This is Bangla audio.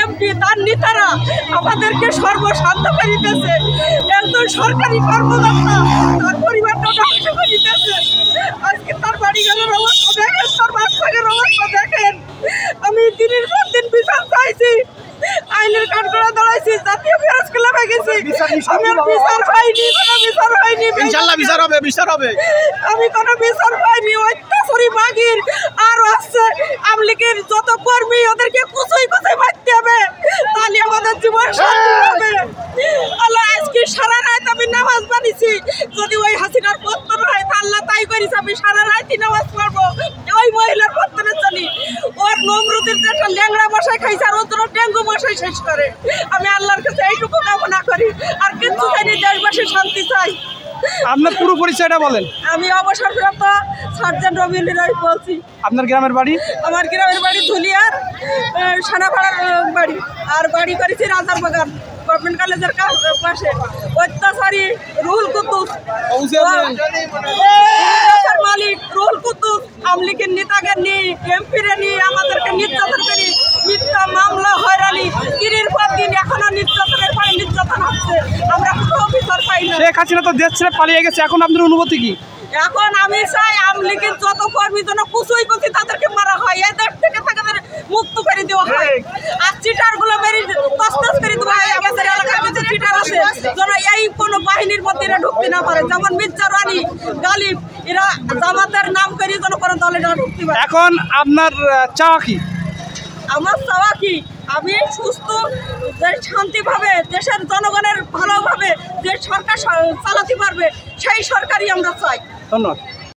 এমপি তার নেতারা আমাদেরকে সর্বশান্ত করে দিতেছে। একজন সরকারি কর্মকর্তা তার পরিবারটা ধ্বংস করে দিতেছে। আজকে তার বাড়িঘরের অবস্থা দেখেন, তার বাচ্চাদের অবস্থা দেখেন। আমি দিনের পর দিন বিচার চাইছি, আইনের কাঠগড়া দাঁড়াইছি, জাতীয় বিরাজ ক্লাবে গেছি, আমার বিচার হয়নি, কোনো বিচার হয়নি। ইনশাআল্লাহ বিচার হবে, বিচার হবে। আমি কোনো বিচার পাইনি। অত্যাচারী বাগির আর আসছে আমলিগের যত কর্মী, ওদেরকে কুচুই কুচুই মারতে হবে, তাহলে আমাদের জীবন শান্তি হবে। আল্লাহ আজকে সারা রাত আমি নামাজ পড়েছি, যদি ওই হাসিনার পত্তন হয় তা আল্লাহ তাই করেছে, আমি সারা রাতই নামাজ পড়বো ওই মহিলার পত্তনের জন্য। ওর নমরুদের একটা ল্যাংড়া মশাই খাইছে আর ওর জন্য ডেঙ্গু মশাই শেষ করে। আমি আল্লাহর কাছে এইটুকু কামনা করি, আর কিছু চাইনি, দেশবাসী শান্তি চাই। আপনার পুরো পরিচয়টা বলেন। আমি অবসরপ্রাপ্ত সার্জেন্ট রবিউল রায় বলছি। আপনার গ্রামের বাড়ি? আমার গ্রামের বাড়ি ধুলিয়ার সানাপাড়ার বাড়ি, আর বাড়ি করেছি রাজার বাগান গভর্নমেন্ট কলেজের পাশে। অত্যাচারী রুহুল কুদ্দুস মালিক রুহুল কুদ্দুস আমলিগের নেতাকে নিয়ে, এমপিরে নিয়ে আমাদেরকে নির্যাতন করি, মিথ্যা মামলা হয়রানি, দিনের পর দিন এখনো নির্যাতনের পরে নির্যাতন হচ্ছে, আমরা কোথাও বিচার পাই না। শেখ হাসিনা তো দেশ ছেড়ে পালিয়ে গেছে, এখন আপনার অনুভূতি কি? এখন আমি চাই আমলিগের যত কর্মী যেন কুচুই কুচি তাদেরকে মারা হয়, এই দেশ থেকে তাদের মুক্ত করে দেওয়া হয়, আর চিটার গুলো মেরে তসতস করে দেওয়া হয়। আমাদের এলাকার কিছু চিটার আছে যেন এই কোনো বাহিনীর মধ্যে এরা ঢুকতে না পারে, যেমন মির্জা রানী গালিব, এরা জামাতের নাম করে যেন কোনো দলে না ঢুকতে পারে। এখন আপনার চাওয়া কি? আমার চাওয়া কি, আমি সুস্থ শান্তিভাবে দেশের জনগণের ভালোভাবে যে সরকার চালাতে পারবে সেই সরকারই আমরা চাই। ধন্যবাদ।